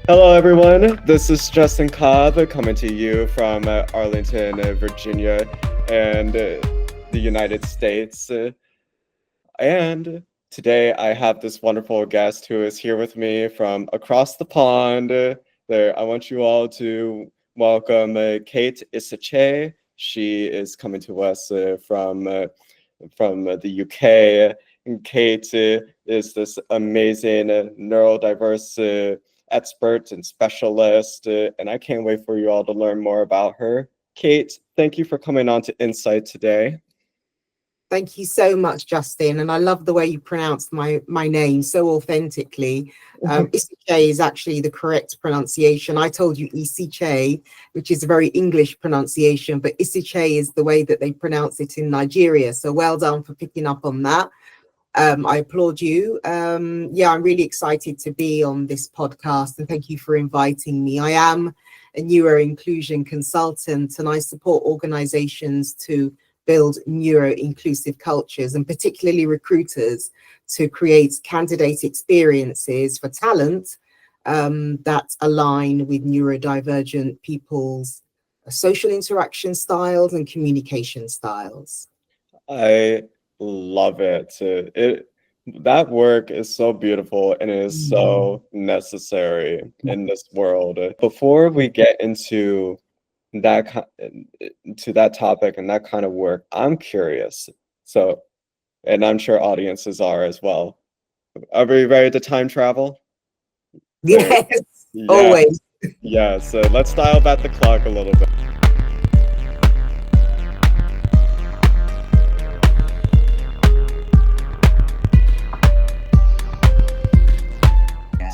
Hello, everyone. This is Justin Cobb coming to you from Arlington, Virginia, and the United States. And today I have this wonderful guest who is here with me from across the pond. There, I want you all to welcome Kate Isichei. She is coming to us from the UK. And Kate is this amazing neurodiverse expert and specialist, and I can't wait for you all to learn more about her. Kate, thank you for coming on to Insight today. Thank you so much, Justin. And I love the way you pronounced my name so authentically. Isichei is actually the correct pronunciation. I told you Isichei, which is a very English pronunciation, but Isichei is the way that they pronounce it in Nigeria. So well done for picking up on that. I applaud you. Yeah, I'm really excited to be on this podcast, and thank you for inviting me. I am a neuro-inclusion consultant, and I support organizations to build neuro-inclusive cultures, and particularly recruiters to create candidate experiences for talent that align with neurodivergent people's social interaction styles and communication styles. I love it. That work is so beautiful and it is so necessary in this world. Before we get into that topic and that kind of work, I'm curious. So, and I'm sure audiences are as well. Are we ready to time travel? Yes, Yeah. always. Yeah, so let's dial back the clock a little bit.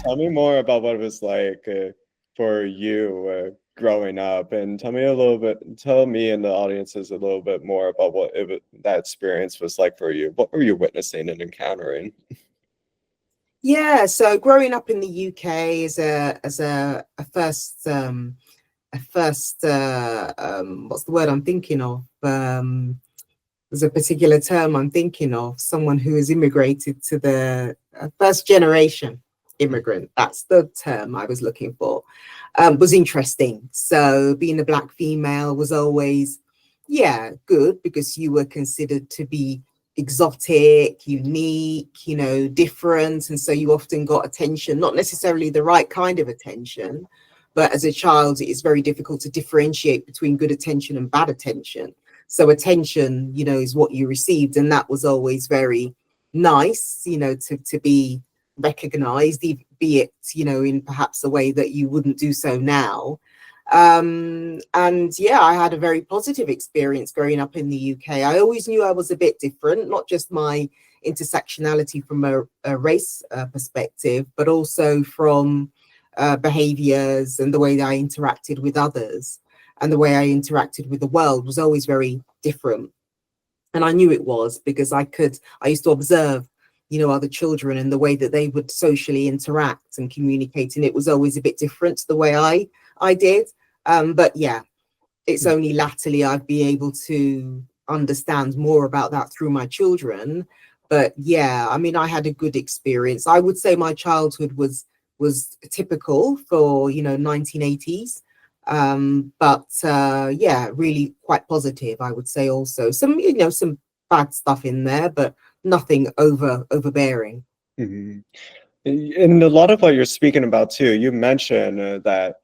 Tell me more about what it was like for you growing up, and tell me and the audiences a little bit more about what that experience was like for you. What were you witnessing and encountering? Yeah, so growing up in the UK as a first what's the word I'm thinking of? There's a particular term I'm thinking of, someone who has immigrated to the first generation immigrant. That's the term I was looking for. Was interesting. So being a Black female was always, yeah, good, because you were considered to be exotic, unique, different. And so you often got attention, not necessarily the right kind of attention, but as a child, it is very difficult to differentiate between good attention and bad attention. So attention, is what you received. And that was always very nice, to be recognized, be it, in perhaps a way that you wouldn't do so now. And yeah, I had a very positive experience growing up in the UK. I always knew I was a bit different, not just my intersectionality from a race perspective, but also from behaviors and the way that I interacted with others and the way I interacted with the world was always very different. And I knew it was because I used to observe, other children and the way that they would socially interact and communicate. And it was always a bit different to the way I did. But yeah, it's only latterly I've been able to understand more about that through my children. But yeah, I mean, I had a good experience. I would say my childhood was typical for, 1980s. But yeah, really quite positive, I would say. Also some, some bad stuff in there, but nothing overbearing. Mm-hmm. And a lot of what you're speaking about too, you mentioned that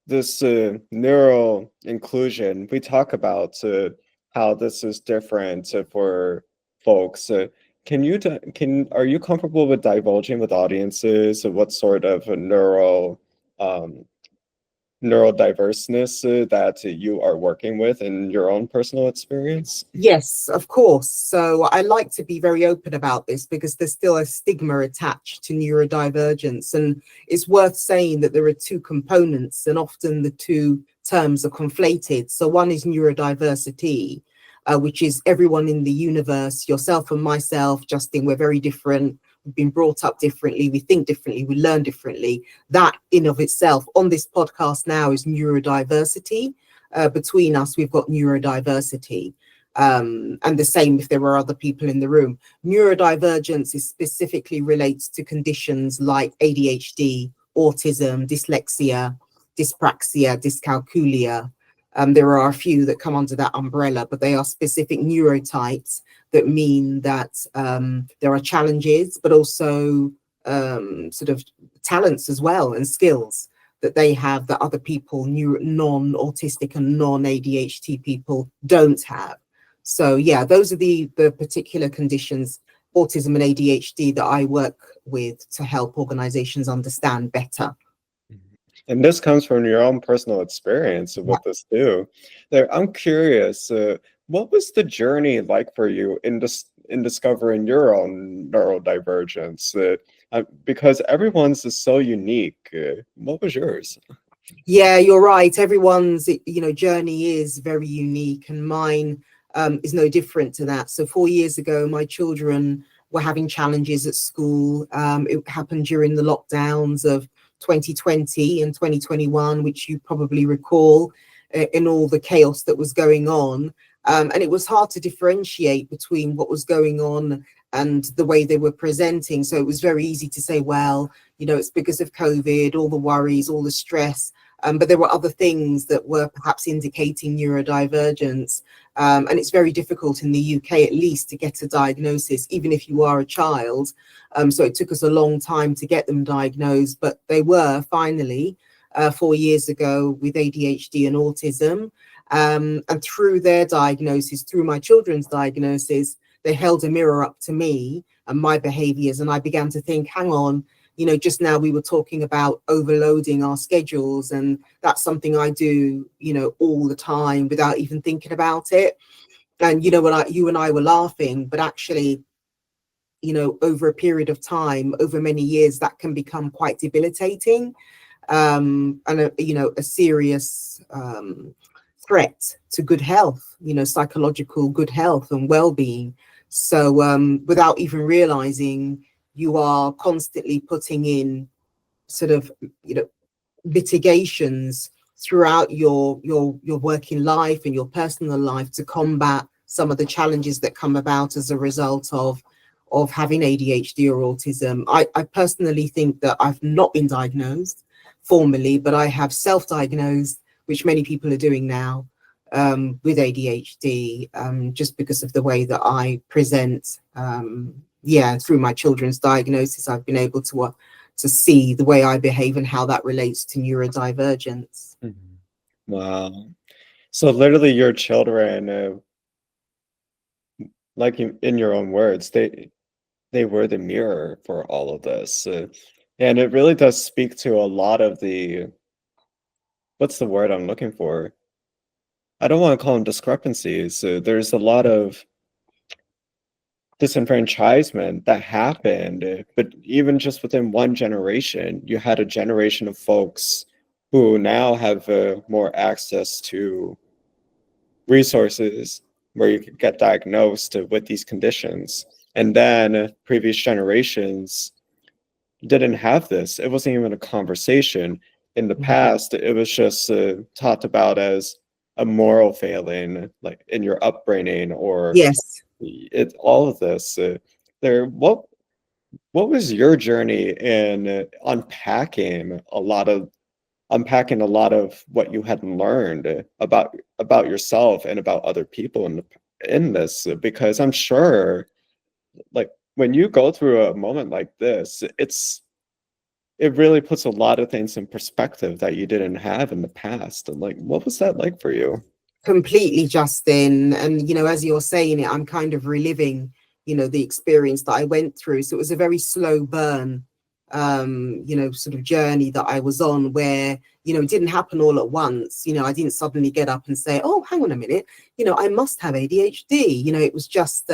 this neural inclusion, we talk about how this is different for folks. Are you comfortable with divulging with audiences what sort of neurodiverseness that you are working with in your own personal experience? Yes, of course. So I like to be very open about this because there's still a stigma attached to neurodivergence. And it's worth saying that there are two components and often the two terms are conflated. So one is neurodiversity, which is everyone in the universe, yourself and myself, Justin, we're very different. We've been brought up differently, we think differently, we learn differently. That in of itself on this podcast now is neurodiversity. Between us, we've got neurodiversity. And the same if there were other people in the room. Neurodivergence is specifically relates to conditions like ADHD, autism, dyslexia, dyspraxia, dyscalculia. There are a few that come under that umbrella, but they are specific neurotypes that mean that there are challenges, but also sort of talents as well and skills that they have that other people, non-autistic and non-ADHD people don't have. So yeah, those are the particular conditions, autism and ADHD, that I work with to help organizations understand better. And this comes from your own personal experience with this too. I'm curious, what was the journey like for you in discovering your own neurodivergence? Because everyone's is so unique. What was yours? Yeah, you're right. Everyone's, journey is very unique, and mine is no different to that. So 4 years ago, my children were having challenges at school. It happened during the lockdowns of 2020 and 2021, which you probably recall, in all the chaos that was going on. And it was hard to differentiate between what was going on and the way they were presenting. So it was very easy to say, well, it's because of COVID, all the worries, all the stress. But there were other things that were perhaps indicating neurodivergence. And it's very difficult in the UK, at least, to get a diagnosis, even if you are a child. So it took us a long time to get them diagnosed, but they were finally 4 years ago with ADHD and autism. And through their diagnosis, through my children's diagnosis, they held a mirror up to me and my behaviors. And I began to think, hang on, just now we were talking about overloading our schedules, and that's something I do, all the time without even thinking about it. And, you and I were laughing, but actually, over a period of time, over many years, that can become quite debilitating, and a serious threat to good health, psychological good health and well-being. So without even realizing, you are constantly putting in sort of, mitigations throughout your working life and your personal life to combat some of the challenges that come about as a result of having ADHD or autism. I personally think that I've not been diagnosed formally, but I have self-diagnosed, which many people are doing now, with ADHD, just because of the way that I present. Through my children's diagnosis, I've been able to see the way I behave and how that relates to neurodivergence. Wow. So literally your children, like in your own words, they were the mirror for all of this. And it really does speak to a lot of what's the word I'm looking for? I don't want to call them discrepancies. There's a lot of disenfranchisement that happened, but even just within one generation, you had a generation of folks who now have more access to resources where you could get diagnosed with these conditions. And then previous generations didn't have this. It wasn't even a conversation. In the past, it was just talked about as a moral failing, like in your upbringing, or Yes. all of this. What was your journey in unpacking a lot of what you had learned about yourself and about other people in this? Because I'm sure, like, when you go through a moment like this, it really puts a lot of things in perspective that you didn't have in the past. And like, what was that like for you? Completely, Justin. And, as you're saying it, I'm kind of reliving, the experience that I went through. So it was a very slow burn, sort of journey that I was on, where, it didn't happen all at once. I didn't suddenly get up and say, oh, hang on a minute, I must have ADHD. It was just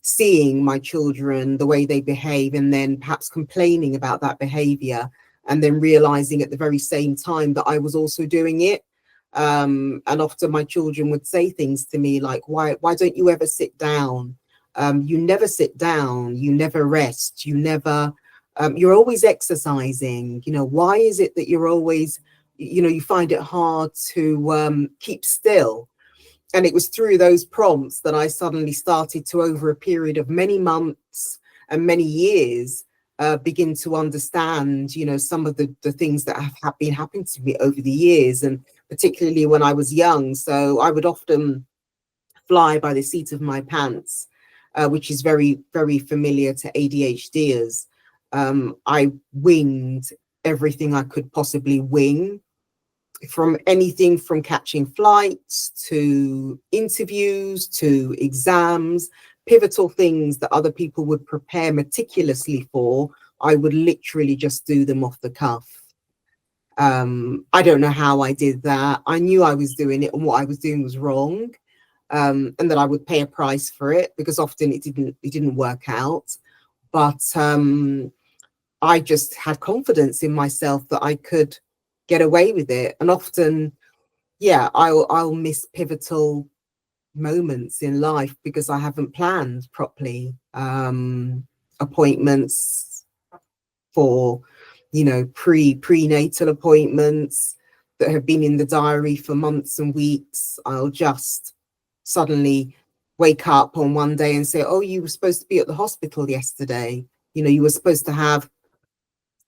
seeing my children, the way they behave, and then perhaps complaining about that behavior, and then realizing at the very same time that I was also doing it. And often my children would say things to me like, why don't you ever sit down? You never sit down, you never rest, you're always exercising. Why is it that you're always, you find it hard to keep still? And it was through those prompts that I suddenly started to, over a period of many months and many years, begin to understand, you know, some of the things that have been happening to me over the years, and particularly when I was young. So I would often fly by the seat of my pants, which is very, very familiar to ADHDers. I winged everything I could possibly wing, from anything from catching flights to interviews to exams, pivotal things that other people would prepare meticulously for. I would literally just do them off the cuff. I don't know how I did that. I knew I was doing it and what I was doing was wrong, and that I would pay a price for it, because often it didn't work out. But I just had confidence in myself that I could get away with it. And often, yeah, I'll miss pivotal moments in life because I haven't planned properly. Appointments for, you know, prenatal appointments that have been in the diary for months and weeks. I'll just suddenly wake up on one day and say, oh, you were supposed to be at the hospital yesterday. You know, you were supposed to have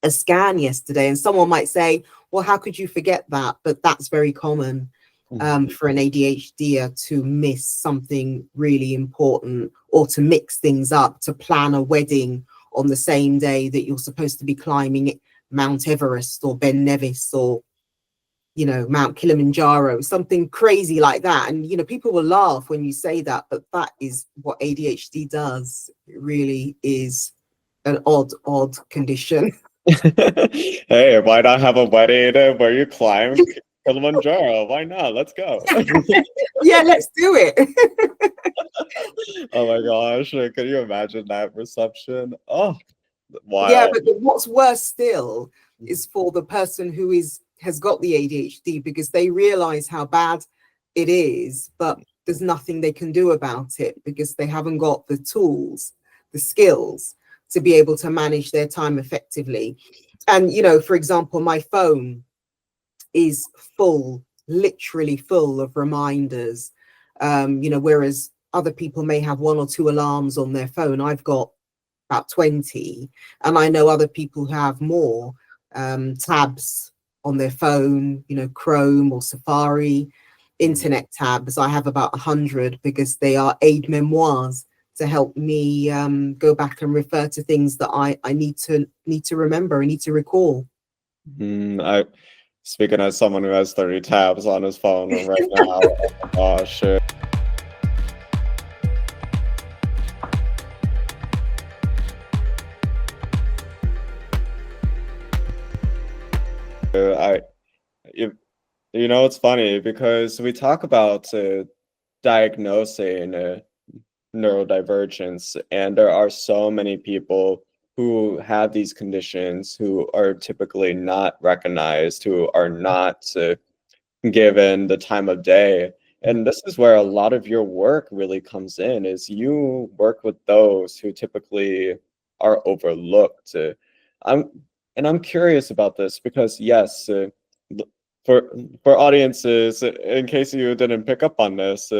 a scan yesterday. And someone might say, well, how could you forget that? But that's very common for an ADHDer to miss something really important, or to mix things up, to plan a wedding on the same day that you're supposed to be climbing Mount Everest or Ben Nevis or, you know, Mount Kilimanjaro, something crazy like that. And, you know, people will laugh when you say that, but that is what ADHD does. It really is an odd condition. Hey, why not have a wedding where you climb Kilimanjaro? Why not? Let's go. Yeah, let's do it. Oh my gosh, can you imagine that reception? Oh, wow. Yeah, but what's worse still is for the person who has got the ADHD, because they realize how bad it is, but there's nothing they can do about it because they haven't got the tools, the skills to be able to manage their time effectively. And, you know, for example, my phone is full, literally full of reminders, you know, whereas other people may have 1 or 2 alarms on their phone. I've got about 20, and I know other people who have more tabs on their phone, you know, Chrome or Safari, internet tabs. I have about 100 because they are aid memoirs to help me go back and refer to things that I need to remember, I need to recall. Speaking as someone who has 30 tabs on his phone right now, oh my gosh. You know, it's funny because we talk about diagnosing neurodivergence, and there are so many people who have these conditions who are typically not recognized, who are not given the time of day. And this is where a lot of your work really comes in, is you work with those who typically are overlooked. I'm curious about this because yes, for audiences, in case you didn't pick up on this,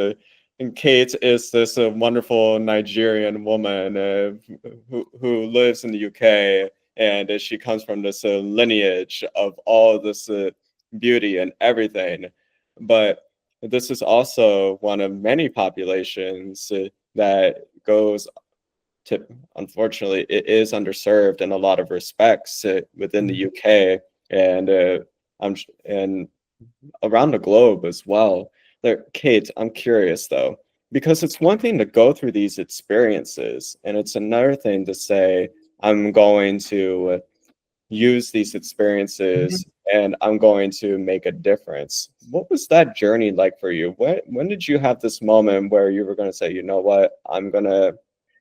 and Kate is this wonderful Nigerian woman who lives in the UK, and she comes from this lineage of all this beauty and everything. But this is also one of many populations that goes to, unfortunately, it is underserved in a lot of respects within the UK and and around the globe as well. Kate, I'm curious though, because it's one thing to go through these experiences, and it's another thing to say, I'm going to use these experiences and I'm going to make a difference. What was that journey like for you? When did you have this moment where you were going to say, you know what, I'm going to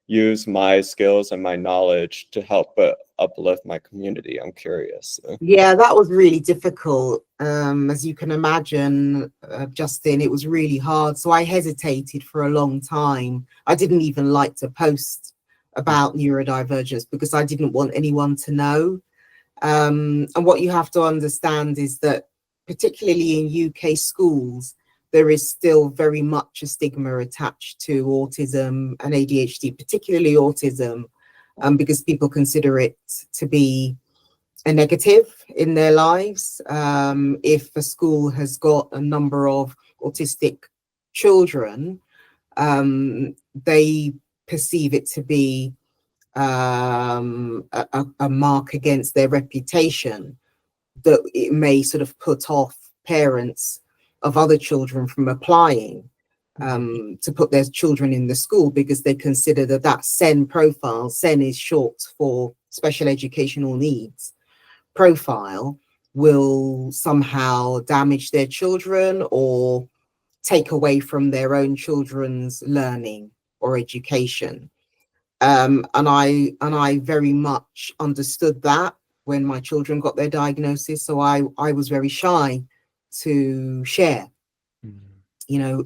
use my skills and my knowledge to help uplift my community? I'm curious. Yeah, that was really difficult. As you can imagine, Justin, it was really hard. So I hesitated for a long time. I didn't even like to post about neurodivergence because I didn't want anyone to know. And what you have to understand is that, particularly in UK schools, there is still very much a stigma attached to autism and ADHD, particularly autism, because people consider it to be a negative in their lives. If a school has got a number of autistic children, they perceive it to be a mark against their reputation, that it may sort of put off parents of other children from applying to put their children in the school, because they consider that that SEN profile, SEN is short for special educational needs profile, will somehow damage their children or take away from their own children's learning or education. And I very much understood that when my children got their diagnosis. So I was very shy to share,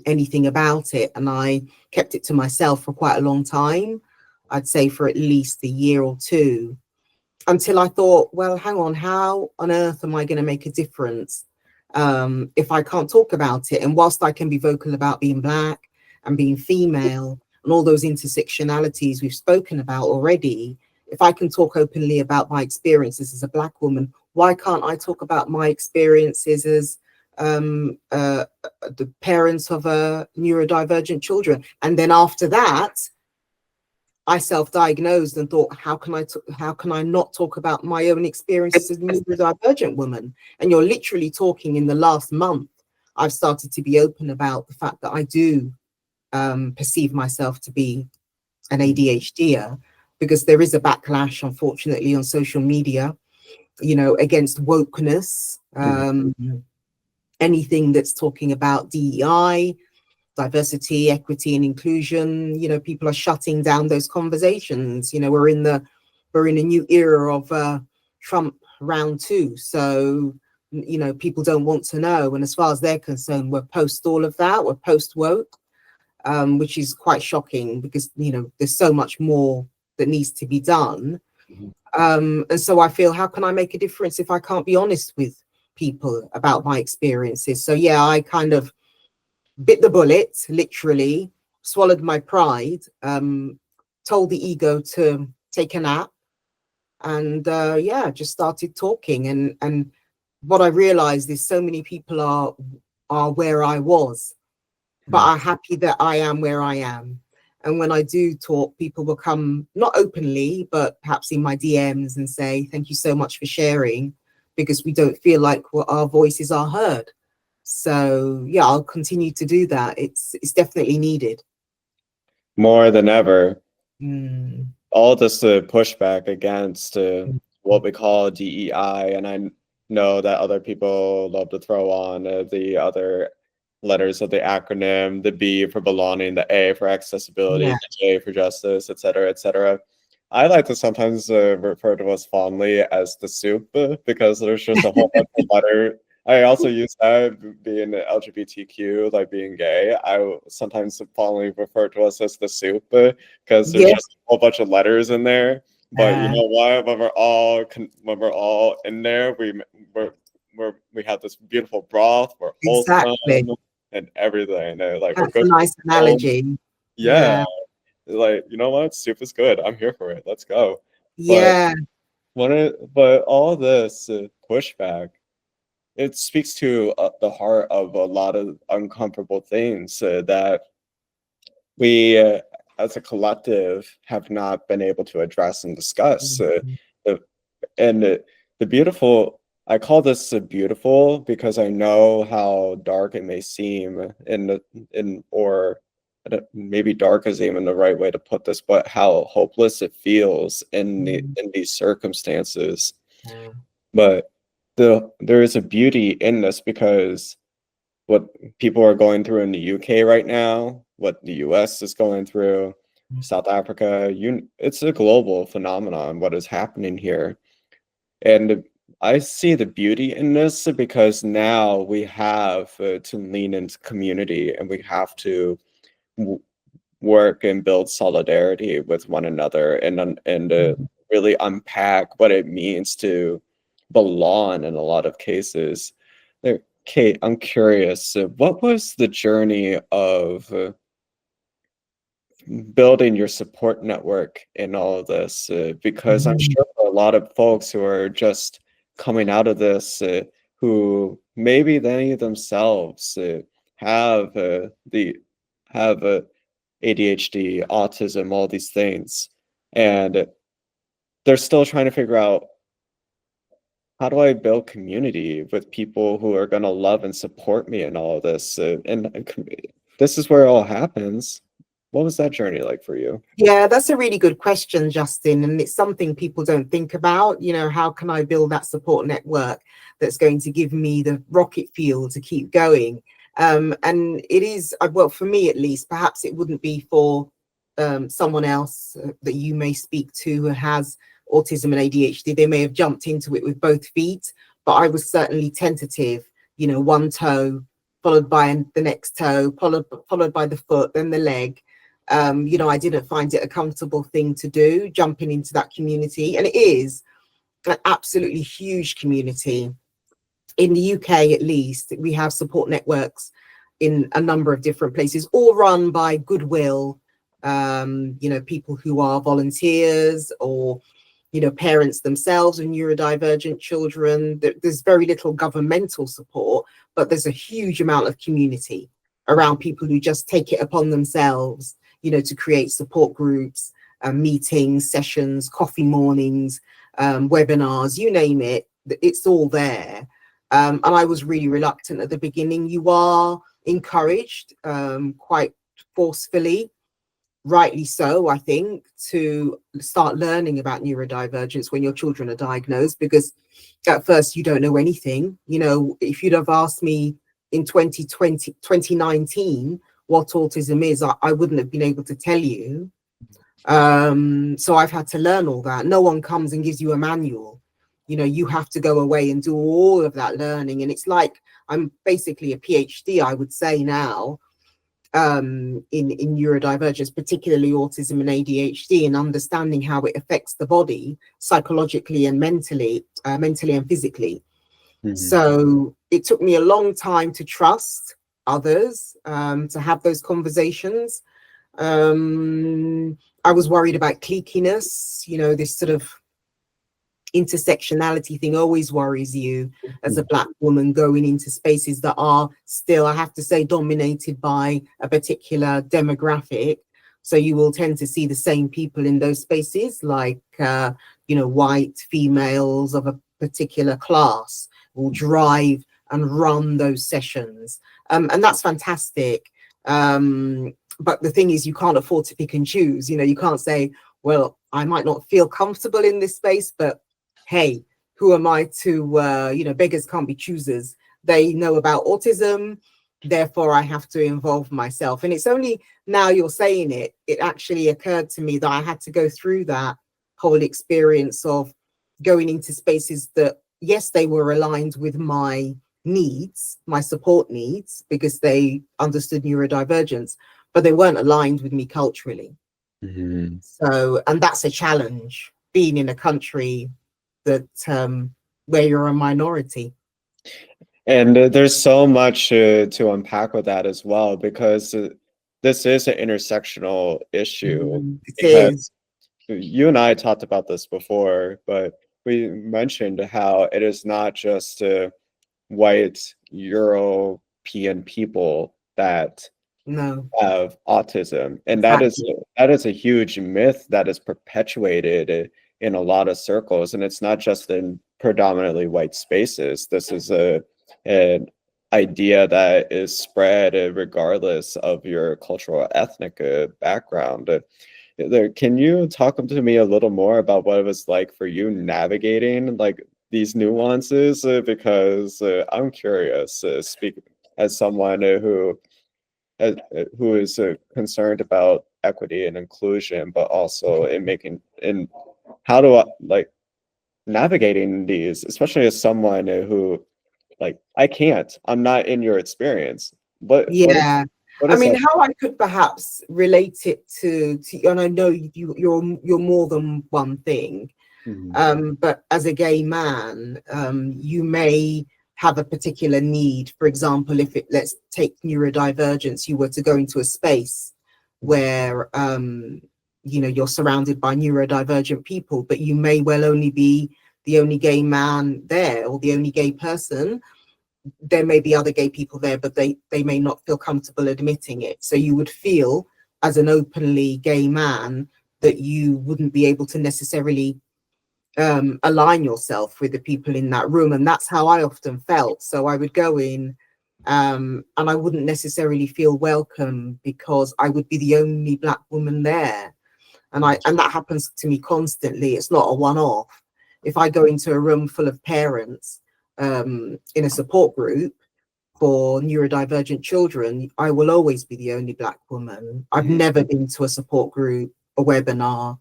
anything about it. And I kept it to myself for quite a long time. I'd say for at least a year or two, until I thought, well, hang on, how on earth am I going to make a difference if I can't talk about it? And whilst I can be vocal about being Black and being female and all those intersectionalities we've spoken about already, if I can talk openly about my experiences as a Black woman, why can't I talk about my experiences as the parents of neurodivergent children? And then after that, I self-diagnosed and thought, how can I not talk about my own experiences as a neurodivergent woman? And you're literally talking in the last month, I've started to be open about the fact that I do perceive myself to be an ADHDer, because there is a backlash, unfortunately, on social media, against wokeness, anything that's talking about DEI, diversity, equity, and inclusion. People are shutting down those conversations. We're in a new era of Trump round 2. So, people don't want to know. And as far as they're concerned, we're post all of that. We're post woke, which is quite shocking, because, there's so much more that needs to be done. And so I feel, how can I make a difference if I can't be honest with people about my experiences? So yeah, I kind of bit the bullet, literally, swallowed my pride, told the ego to take a nap, and just started talking. And what I realized is so many people are where I was, but are happy that I am where I am. And when I do talk, people will come, not openly, but perhaps in my DMs, and say, thank you so much for sharing, because we don't feel like our voices are heard. So yeah, I'll continue to do that. It's definitely needed. More than ever. All this pushback against what we call DEI, and I know that other people love to throw on the other letters of the acronym, the B for belonging, the A for accessibility, the J for justice, etc., etc. I like to sometimes refer to us fondly as the soup, because there's just a whole bunch of letter. I also use that, being LGBTQ, like being gay. I sometimes fondly refer to us as the soup, because there's just a whole bunch of letters in there. But you know what? When we're all in there, we have this beautiful broth. We're wholesome and everything. Like, that's we're good. A nice analogy. Yeah. Like, you know what? Soup is good. I'm here for it. Let's go. Yeah. But all this pushback, it speaks to the heart of a lot of uncomfortable things that we, as a collective, have not been able to address and discuss. The beautiful, I call this beautiful because I know how dark it may seem, or maybe dark isn't even the right way to put this, but how hopeless it feels in these circumstances. But there is a beauty in this, because what people are going through in the UK right now, what the US is going through, South Africa, it's a global phenomenon, what is happening here. And I see the beauty in this, because now we have to lean into community, and we have to work and build solidarity with one another, and really unpack what it means to belong in a lot of cases. Kate, I'm curious, what was the journey of building your support network in all of this? Because I'm Mhm. sure for a lot of folks who are just coming out of this, who maybe they themselves have the have ADHD, autism, all these things, and they're still trying to figure out, how do I build community with people who are going to love and support me in all of this? This is where it all happens. What was that journey like for you? Yeah, that's a really good question, Justin. And it's something people don't think about. You know, how can I build that support network that's going to give me the rocket fuel to keep going? And it is, well, for me at least, perhaps it wouldn't be for someone else that you may speak to who has autism and ADHD. They may have jumped into it with both feet, but I was certainly tentative, you know, one toe followed by the next toe, followed by the foot, then the leg. You know, I didn't find it a comfortable thing to do, jumping into that community. And it is an absolutely huge community. In the UK, at least, we have support networks in a number of different places, all run by goodwill, you know, people who are volunteers or, you know, parents themselves of neurodivergent children. There's very little governmental support, but there's a huge amount of community around people who just take it upon themselves, you know, to create support groups, meetings, sessions, coffee mornings, webinars, you name it, it's all there. And I was really reluctant at the beginning. You are encouraged quite forcefully, rightly so, I think, to start learning about neurodivergence when your children are diagnosed, because at first you don't know anything. You know, if you'd have asked me in 2019 what autism is, I wouldn't have been able to tell you. So I've had to learn all that. No one comes and gives you a manual. You know, you have to go away and do all of that learning. And it's like I'm basically a PhD, I would say now, in neurodivergence, particularly autism and ADHD, and understanding how it affects the body psychologically and mentally and physically. So it took me a long time to trust others, to have those conversations. I was worried about cliquiness, you know, this sort of intersectionality thing always worries you as a Black woman going into spaces that are still, I have to say, dominated by a particular demographic. So you will tend to see the same people in those spaces, like, you know, white females of a particular class will drive and run those sessions. And that's fantastic. But the thing is, you can't afford to pick and choose. You know, you can't say, well, I might not feel comfortable in this space, but hey, who am I to, you know, beggars can't be choosers. They know about autism, therefore I have to involve myself. And it's only now you're saying it, it actually occurred to me that I had to go through that whole experience of going into spaces that, yes, they were aligned with my needs, my support needs, because they understood neurodivergence, but they weren't aligned with me culturally. So, and that's a challenge, being in a country that where you're a minority. And there's so much to unpack with that as well, because this is an intersectional issue. It is. Because you and I talked about this before, but we mentioned how it is not just white European people that No, have autism, and exactly. that is a huge myth that is perpetuated in a lot of circles, and it's not just in predominantly white spaces. This is an idea that is spread regardless of your cultural ethnic background. Can you talk to me a little more about what it was like for you navigating like these nuances? Because I'm curious, speak as someone who is concerned about equity and inclusion, but also in making in how do I like navigating these, especially as someone who like I can't. I'm not in your experience. Yeah. What I is mean, that? how I could perhaps relate it to, and I know you're more than one thing. Mhm. But as a gay man, you may have a particular need. For example, if it, let's take neurodivergence, you were to go into a space where you know, you're surrounded by neurodivergent people, but you may well only be the only gay man there or the only gay person. There may be other gay people there, but they may not feel comfortable admitting it. So you would feel as an openly gay man that you wouldn't be able to necessarily align yourself with the people in that room. And that's how I often felt. So I would go in and I wouldn't necessarily feel welcome because I would be the only Black woman there. And that happens to me constantly. It's not a one-off. If I go into a room full of parents in a support group for neurodivergent children, I will always be the only Black woman. I've never been to a support group, a webinar.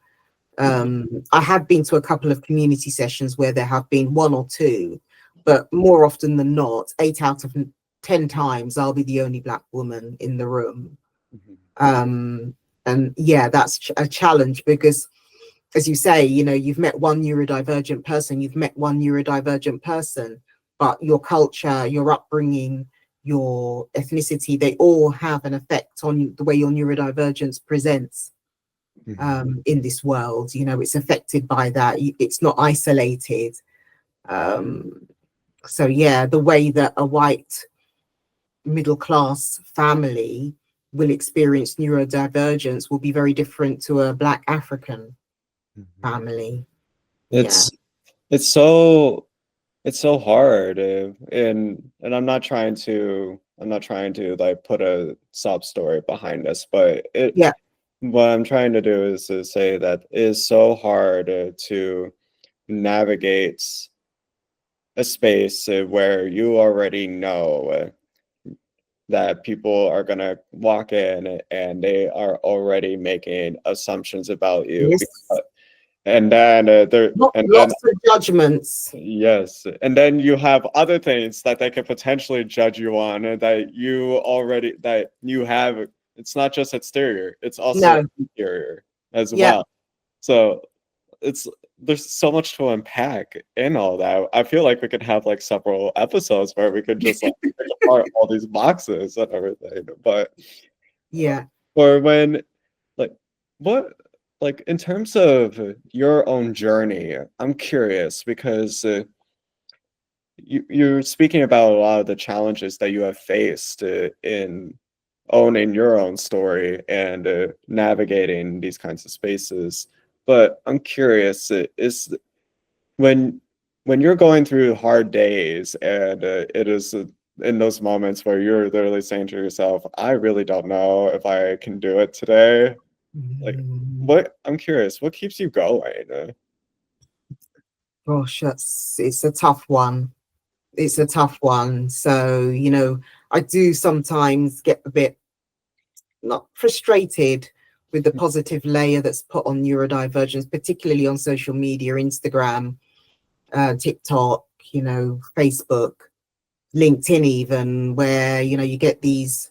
I have been to a couple of community sessions where there have been one or two, but more often than not, 8 out of 10 times, I'll be the only Black woman in the room. And yeah, that's a challenge because, as you say, you know, you've met one neurodivergent person, but your culture, your upbringing, your ethnicity, they all have an effect on the way your neurodivergence presents in this world. You know, it's affected by that. It's not isolated. So yeah, the way that a white middle class family will experience neurodivergence will be very different to a Black African family. It's so hard, and I'm not trying to like put a sob story behind this, but what I'm trying to do is to say that it is so hard to navigate a space where you already know that people are going to walk in and they are already making assumptions about you. And then lots of judgments. Yes. And then you have other things that they could potentially judge you on that you have. It's not just exterior, it's also interior as well. So there's so much to unpack in all that. I feel like we could have like several episodes where we could just like pick apart all these boxes and everything. But or when like in terms of your own journey, I'm curious because you're speaking about a lot of the challenges that you have faced in owning your own story and navigating these kinds of spaces. But I'm curious, is when you're going through hard days and it is in those moments where you're literally saying to yourself, I really don't know if I can do it today. Like, I'm curious, what keeps you going? Gosh, it's a tough one. It's a tough one. So, you know, I do sometimes get a bit not frustrated with the positive layer that's put on neurodivergence, particularly on social media, Instagram, TikTok, you know, Facebook, LinkedIn even, where, you know, you get these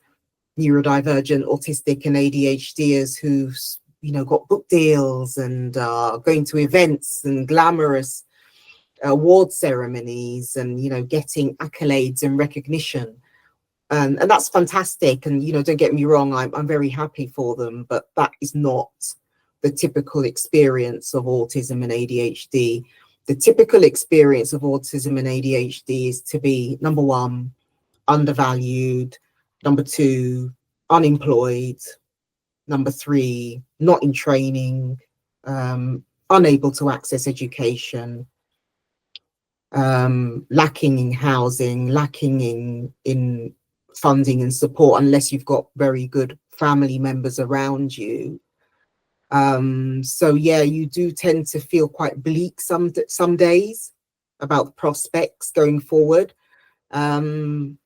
neurodivergent, autistic and ADHDers who've, you know, got book deals and going to events and glamorous award ceremonies and, you know, getting accolades and recognition. And that's fantastic. And, you know, don't get me wrong, I'm very happy for them, but that is not the typical experience of autism and ADHD. The typical experience of autism and ADHD is to be, number one, undervalued, number two, unemployed, number three, not in training, unable to access education, lacking in housing, lacking in funding and support unless you've got very good family members around you. So yeah, you do tend to feel quite bleak some days about the prospects going forward. And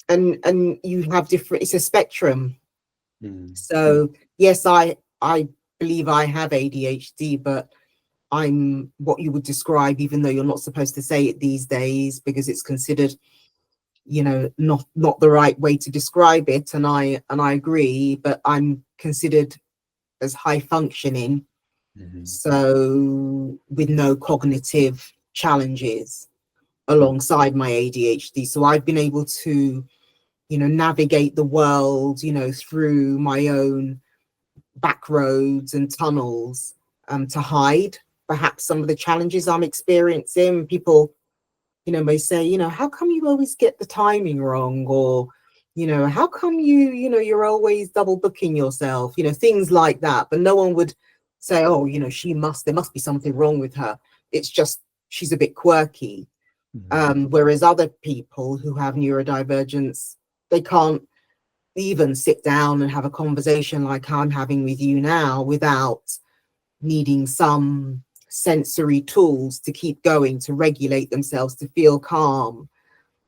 you have different, it's a spectrum. So yes, I believe I have ADHD, but I'm what you would describe, even though you're not supposed to say it these days because it's considered, you know, not the right way to describe it. And I agree, but I'm considered as high functioning. So with no cognitive challenges. alongside my ADHD. So I've been able to, navigate the world, through my own back roads and tunnels, to hide perhaps some of the challenges I'm experiencing. People, may say, how come you always get the timing wrong? Or, how come you're always double booking yourself? Things like that. But no one would say, oh, there must be something wrong with her. It's just she's a bit quirky. Whereas other people who have neurodivergence, they can't even sit down and have a conversation like I'm having with you now without needing some sensory tools to keep going, to regulate themselves, to feel calm,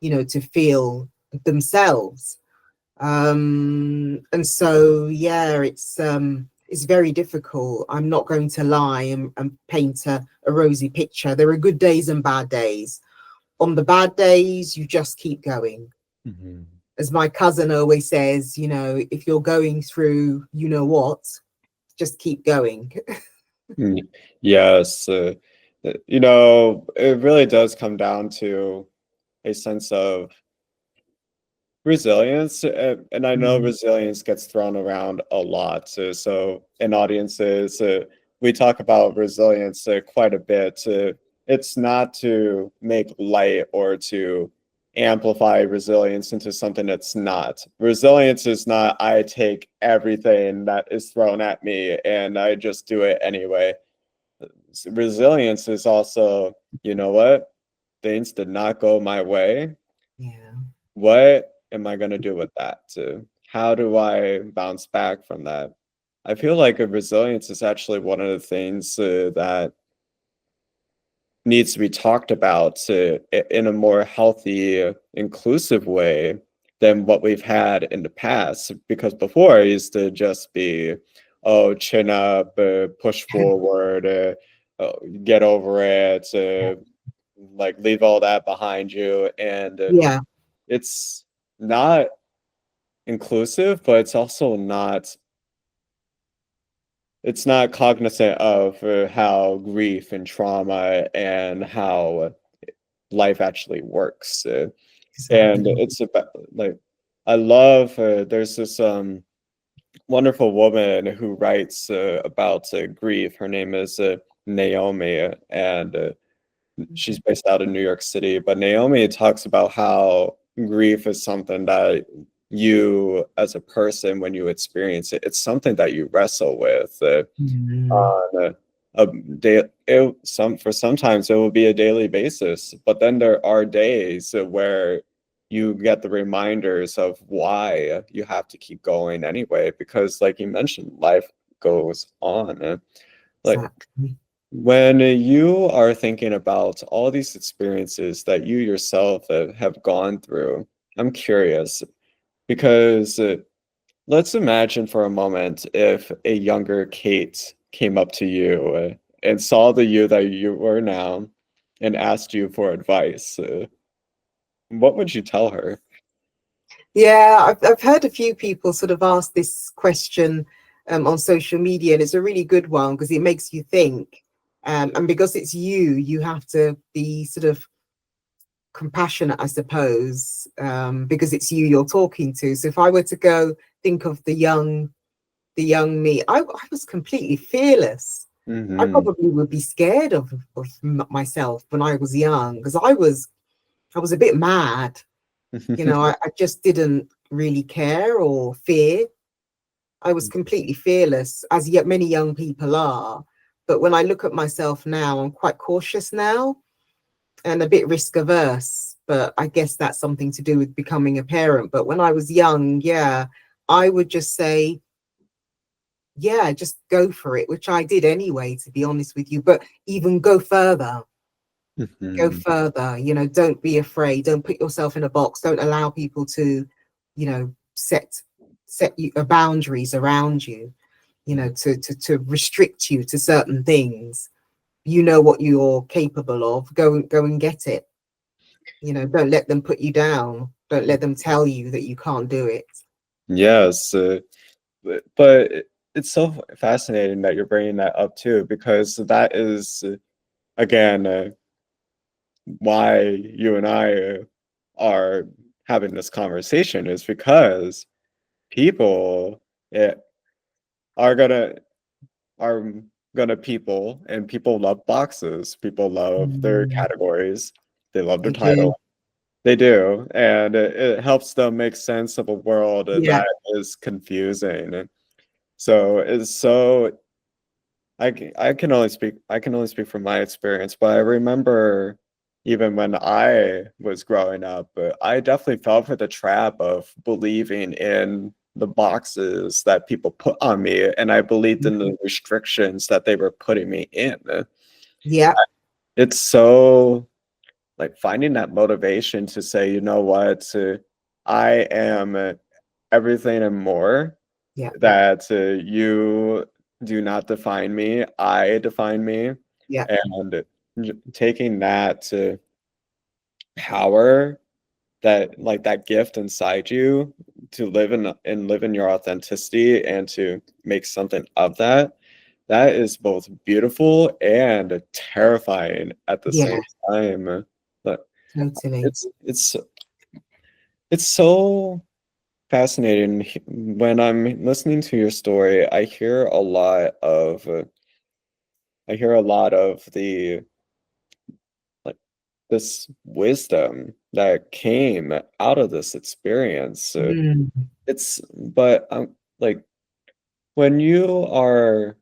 to feel themselves. And so, yeah, it's very difficult. I'm not going to lie and paint a rosy picture. There are good days and bad days. On the bad days, you just keep going. As my cousin always says, if you're going through, what, just keep going. Yes, it really does come down to a sense of resilience, and I know resilience gets thrown around a lot. So in audiences, we talk about resilience quite a bit. It's not to make light or to amplify resilience into something it's not. Resilience is not, I take everything that is thrown at me and I just do it anyway. Resilience is also, you know what? Things did not go my way. Yeah. What am I going to do with that? How do I bounce back from that? I feel like resilience is actually one of the things that needs to be talked about in a more healthy, inclusive way than what we've had in the past. Because before it used to just be, oh, chin up, push forward, get over it, like leave all that behind you. And Yeah. it's not inclusive, but it's also it's not cognizant of how grief and trauma and how life actually works. And Exactly. it's about like I love there's this wonderful woman who writes about grief. Her name is Naomi, and she's based out of New York City. But Naomi talks about how grief is something that you, as a person, when you experience it, it's something that you wrestle with on a day. Sometimes it will be a daily basis, but then there are days where you get the reminders of why you have to keep going anyway, because, like you mentioned, life goes on. Like Exactly. when you are thinking about all these experiences that you yourself have gone through, I'm curious because let's imagine for a moment if a younger Kate came up to you and saw the you that you were now and asked you for advice. What would you tell her? Yeah, I've heard a few people sort of ask this question on social media, and it's a really good one because it makes you think. And because it's you, you have to be sort of compassionate, I suppose, because it's you you're talking to. So if I were to go think of the young me, I was completely fearless. I Mm-hmm. probably would be scared of myself when I was young because I was a bit mad. I just didn't really care or fear. I was completely fearless, as yet many young people are. But when I look at myself now, I'm quite cautious now and a bit risk averse. But I guess that's something to do with becoming a parent. But when I was young, yeah, I would just say, yeah, just go for it, which I did anyway, to be honest with you. But even go further, Mhm. don't be afraid. Don't put yourself in a box. Don't allow people to, set you boundaries around you, to restrict you to certain things. You know what you're capable of. Go and get it. Don't let them put you down. Don't let them tell you that you can't do it. Yes, but it's so fascinating that you're bringing that up too, because that is again why you and I are having this conversation is because people are gonna are gonna people, and people love boxes. People love their Mm, categories. They love their they do. title. They do, and it helps them make sense of a world Yeah. that is confusing. So it's so I can only speak from my experience, but I remember even when I was growing up, I definitely fell for the trap of believing in the boxes that people put on me, and I believed in the restrictions that they were putting me in. Yeah. It's so like finding that motivation to say, you know what, I am everything and more, Yeah. that you do not define me, I define me. Yeah. And taking that power, that like that gift inside you to live in and live in your authenticity and to make something of that, that is both beautiful and terrifying at the Yeah. same time. But Totally. it's it's so fascinating. When I'm listening to your story, I hear a lot of the like this wisdom that came out of this experience. Mm. It's but like when you are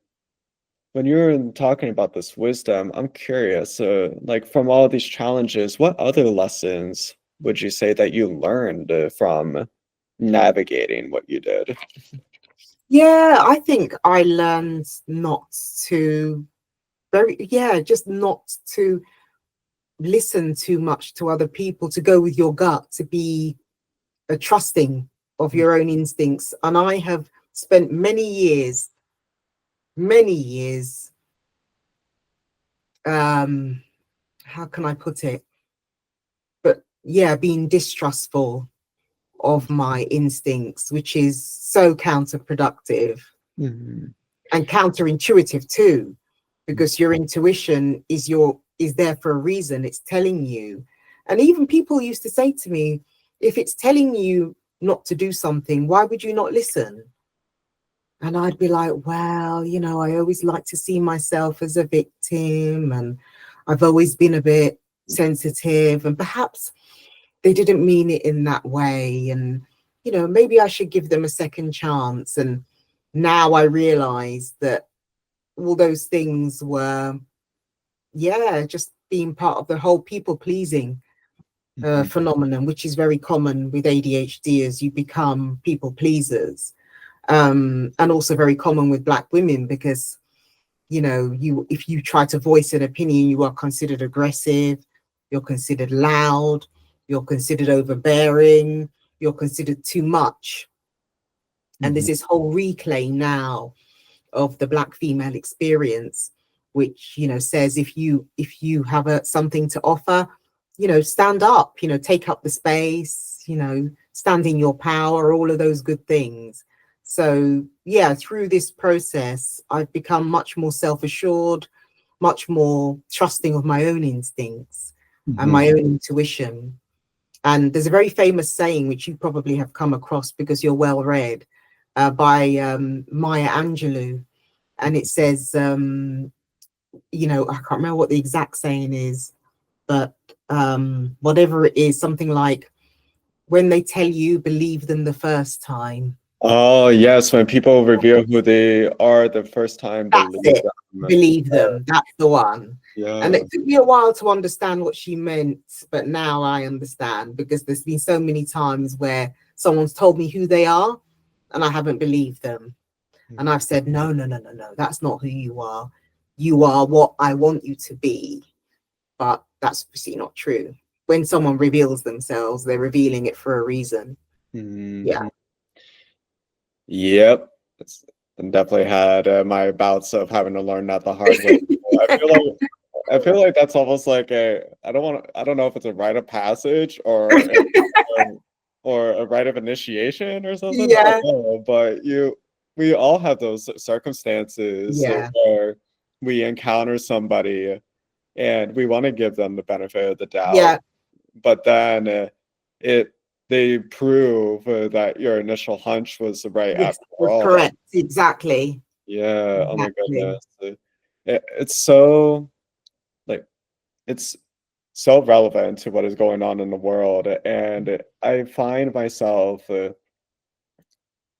when you're talking about this wisdom, I'm curious, like from all these challenges, what other lessons would you say that you learned from navigating what you did? Yeah, I think I learned not to just not to listen too much to other people, to go with your gut, to be a trusting of your own instincts. And I have spent many years, how can I put it? But yeah, being distrustful of my instincts, which is so counterproductive Mhm. and counterintuitive too, because your intuition is there for a reason. It's telling you. And even people used to say to me, if it's telling you not to do something, why would you not listen? And I'd be like, well, I always like to see myself as a victim, and I've always been a bit sensitive, and perhaps they didn't mean it in that way. And, maybe I should give them a second chance. And now I realize that all those things were, yeah, just being part of the whole people pleasing Mhm. phenomenon, which is very common with ADHD as you become people pleasers. And also very common with Black women because, if you try to voice an opinion, you are considered aggressive, you're considered loud, you're considered overbearing, you're considered too much. And there's Mhm. this whole reclaim now of the Black female experience, which says if you have something to offer, stand up, take up the space, stand in your power, all of those good things. So yeah, through this process I've become much more self-assured, much more trusting of my own instincts and Mhm. my own intuition. And there's a very famous saying which you probably have come across because you're well read, by Maya Angelou, and it says, I can't remember what the exact saying is, but whatever it is, something like, when they tell you, believe them the first time. Oh, yes, when people reveal who they are the first time, That's believe it. them. Believe them. That's the one. And Yeah. it took me a while to understand what she meant, but now I understand because there's been so many times where someone's told me who they are and I haven't believed them. And I've said, no, no, no, no, no, that's not who you are. You are what I want you to be. But that's obviously not true. When someone reveals themselves, they're revealing it for a reason. Yeah. Mhm. Yep. I definitely had my bouts of having to learn that the hard way. I feel like that's almost like I don't know if it's a rite of passage or a rite of initiation or something. I Yeah. don't know, but we all have those circumstances Yeah. where we encounter somebody and we want to give them the benefit of the doubt, Yeah. but then they prove that your initial hunch was right Yes, after was all. correct. Exactly. Yeah, oh my Exactly. goodness. It's so like it's so relevant to what is going on in the world, and I find myself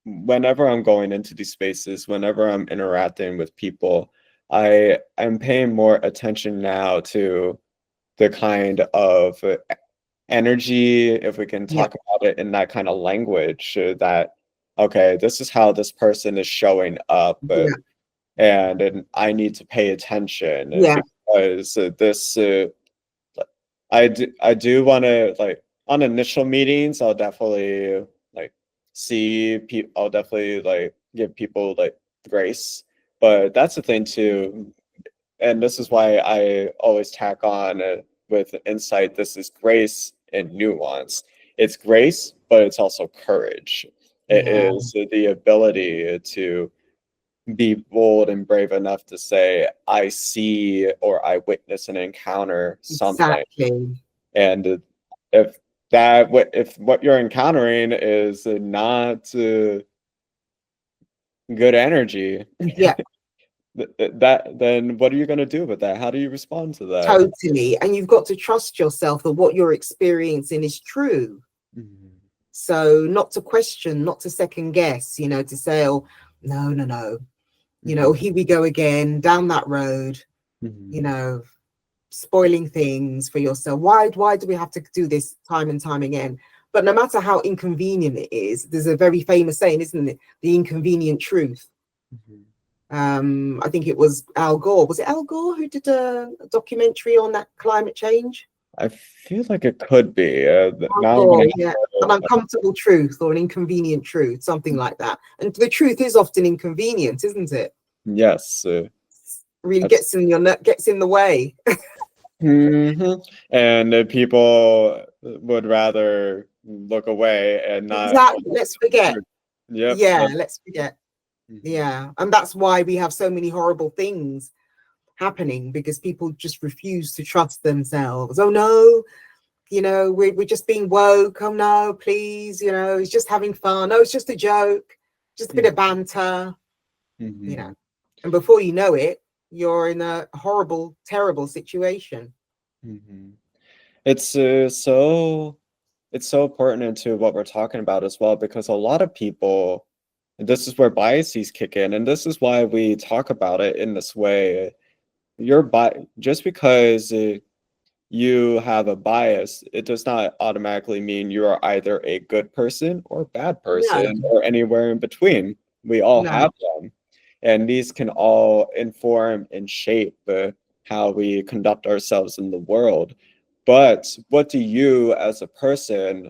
whenever I'm going into these spaces, whenever I'm interacting with people, I am paying more attention now to the kind of energy, if we can Yeah. talk about it in that kind of language, that okay, this is how this person is showing up, Yeah. and I need to pay attention Yeah. because this I do want to like on initial meetings, I'll definitely like see people. I'll definitely like give people like grace, but that's the thing too, and this is why I always tack on with insight. This is grace and nuance. It's grace, but it's also courage. It Yeah. is the ability to be bold and brave enough to say, I see or I witness and encounter something. Exactly. And if if what you're encountering is not good energy, Yeah. that then what are you going to do with that? How do you respond to that? Totally. And you've got to trust yourself that what you're experiencing is true. Mhm. So not to question, not to second guess, to say, oh, no, no, no, Mhm. here we go again down that road, Mhm. you know, spoiling things for yourself. Why do we have to do this time and time again? But no matter how inconvenient it is, there's a very famous saying, isn't it? The inconvenient truth. Mhm. I think it was Al Gore. Was it Al Gore who did a documentary on that climate change? I feel like it could be. Al Now I'm Gore, gonna yeah. have An to, uncomfortable truth or an inconvenient truth, something like that. And the truth is often inconvenient, isn't it? yes, Really that's gets in the way. mhm. And people would rather look away and not Exactly. hold on Let's to the forget. truth. Yep. Yeah, let's forget. Mhm. Yeah. And that's why we have so many horrible things happening, because people just refuse to trust themselves. Oh no, we're just being woke. Oh no, please, it's just having fun. Oh, it's just a joke, just a bit of banter, Mhm. and before you know it, you're in a horrible, terrible situation. Mhm. It's it's so pertinent to what we're talking about as well, because a lot of people, this is where biases kick in, and this is why we talk about it in this way. Just because you have a bias, it does not automatically mean you are either a good person or a bad No, person or anywhere in between. We all no, have them, and these can all inform and shape how we conduct ourselves in the world. But what do you as a person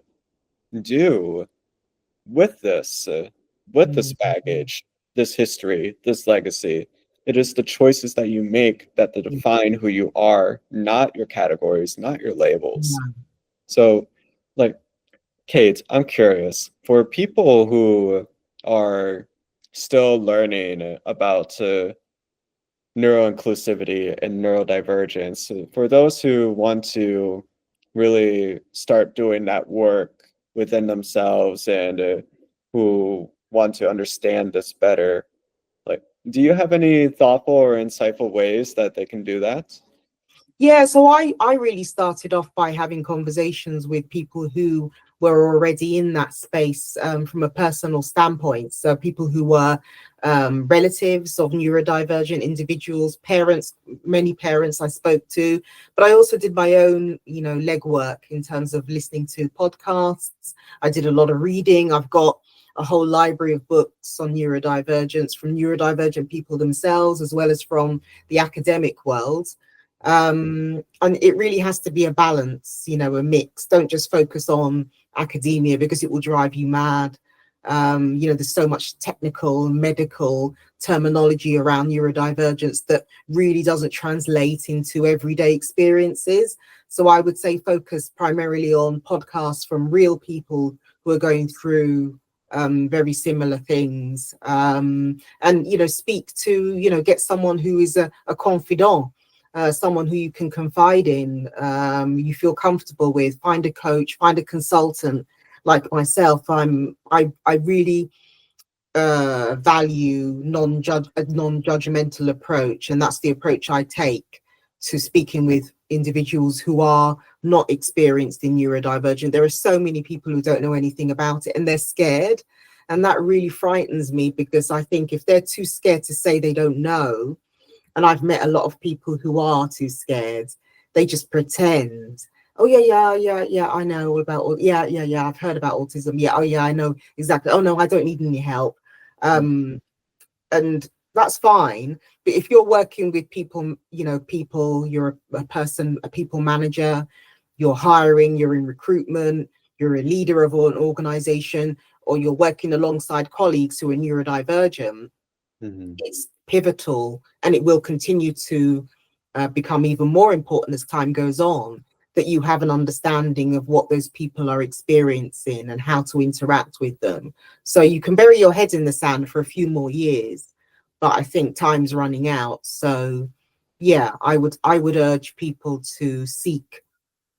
do with this baggage, this history, this legacy? It is the choices that you make that define who you are, not your categories, not your labels. no. So, like, Kate, I'm curious, for people who are still learning about neuroinclusivity and neurodivergence, for those who want to really start doing that work within themselves and who want to understand this better, like, do you have any thoughtful or insightful ways that they can do that? Yeah, so I really started off by having conversations with people who were already in that space, from a personal standpoint. So people who were relatives of neurodivergent individuals, parents, many parents I spoke to, but I also did my own, legwork in terms of listening to podcasts. I did a lot of reading. I've got a whole library of books on neurodivergence from neurodivergent people themselves, as well as from the academic world. And it really has to be a balance, a mix. Don't just focus on academia, because it will drive you mad. There's so much technical medical terminology around neurodivergence that really doesn't translate into everyday experiences. So I would say focus primarily on podcasts from real people who are going through very similar things, and speak to, get someone who is a confidant, someone who you can confide in, you feel comfortable with. Find a coach, find a consultant. Like myself, I really value a non-judgmental approach, and that's the approach I take to speaking with individuals who are not experienced in neurodivergent. There are so many people who don't know anything about it and they're scared, and that really frightens me, because I think if they're too scared to say they don't know, and I've met a lot of people who are too scared, they just pretend. Oh yeah, I know about yeah, I've heard about autism. Yeah, oh yeah, I know exactly. Oh no, I don't need any help. And that's fine. But if you're working with people, you're a people manager, you're hiring, you're in recruitment, you're a leader of an organization, or you're working alongside colleagues who are neurodivergent, it's pivotal, and it will continue to become even more important as time goes on, that you have an understanding of what those people are experiencing and how to interact with them. So you can bury your head in the sand for a few more years, but I think time's running out. So yeah, I would urge people to seek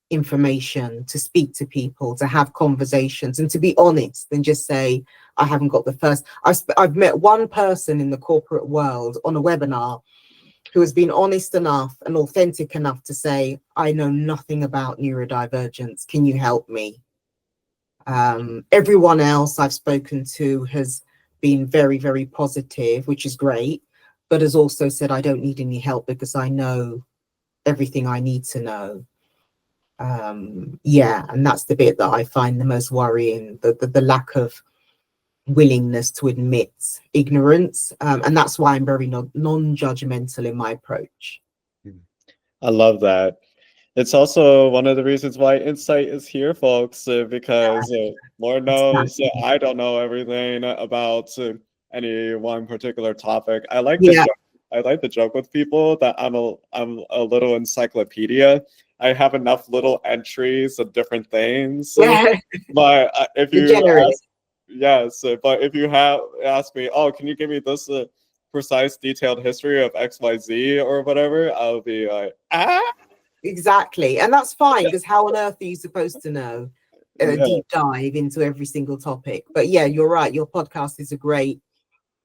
information, to speak to people, to have conversations, and to be honest and just say, I haven't got the first. I've met one person in the corporate world on a webinar who has been honest enough and authentic enough to say, I know nothing about neurodivergence. Can you help me? Everyone else I've spoken to has been very, very positive, which is great, but has also said, I don't need any help because I know everything I need to know. Yeah, and that's the bit that I find the most worrying, the lack of willingness to admit ignorance, and that's why I'm very non-judgmental in my approach. I love that. It's also one of the reasons why Insight is here, folks, because Lord knows I don't know everything about any one particular topic. I like to joke with people that I'm a little encyclopedia. I have enough little entries of different things. But if you but if you ask me, oh, can you give me this precise detailed history of XYZ or whatever, I'll be like, Exactly. And that's fine, because how on earth are you supposed to know a deep dive into every single topic? But yeah, you're right. Your podcast is a great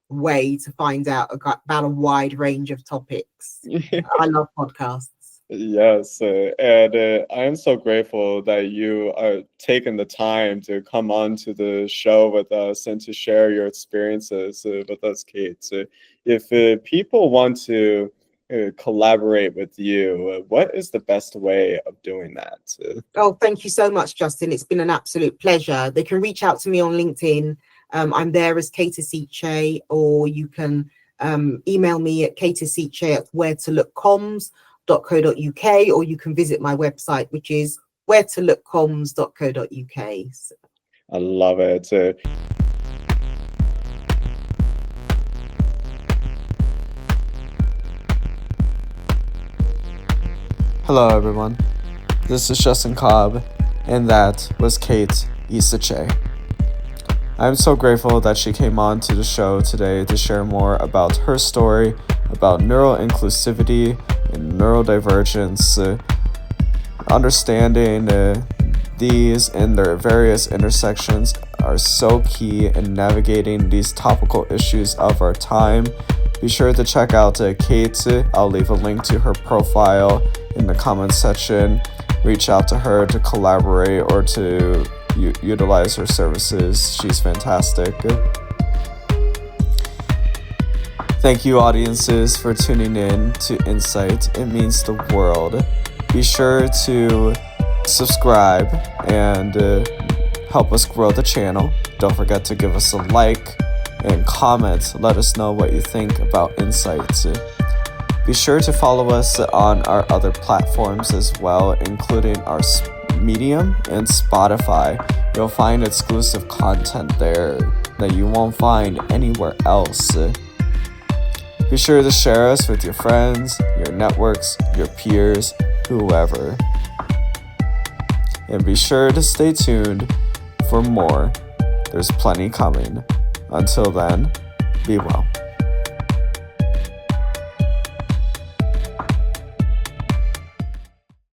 way to find out about a wide range of topics. I love podcasts. Yes, and I am so grateful that you are taking the time to come on to the show with us and to share your experiences with us, Kate. If people want to collaborate with you, what is the best way of doing that? Oh, thank you so much, Justin. It's been an absolute pleasure. They can reach out to me on LinkedIn. I'm there as Kate Isichei, or you can email me at kateisichei@wheretolookcoms.co.uk, or you can visit my website, which is wheretolookcoms.co.uk. I love it. Hello, everyone. This is Justin Cobb, and that was Kate Isichei. I'm so grateful that she came on to the show today to share more about her story, about neuro-inclusivity and neurodivergence, understanding these and their various intersections are so key in navigating these topical issues of our time. Be sure to check out Kate. I'll leave a link to her profile in the comments section. Reach out to her to collaborate or to utilize her services. She's fantastic. Thank you, audiences, for tuning in to Insight. It means the world. Be sure to subscribe and help us grow the channel. Don't forget to give us a like and comment. Let us know what you think about Insight. Be sure to follow us on our other platforms as well, including our Medium and Spotify. You'll find exclusive content there that you won't find anywhere else. Be sure to share us with your friends, your networks, your peers, whoever. And be sure to stay tuned for more. There's plenty coming. Until then, be well.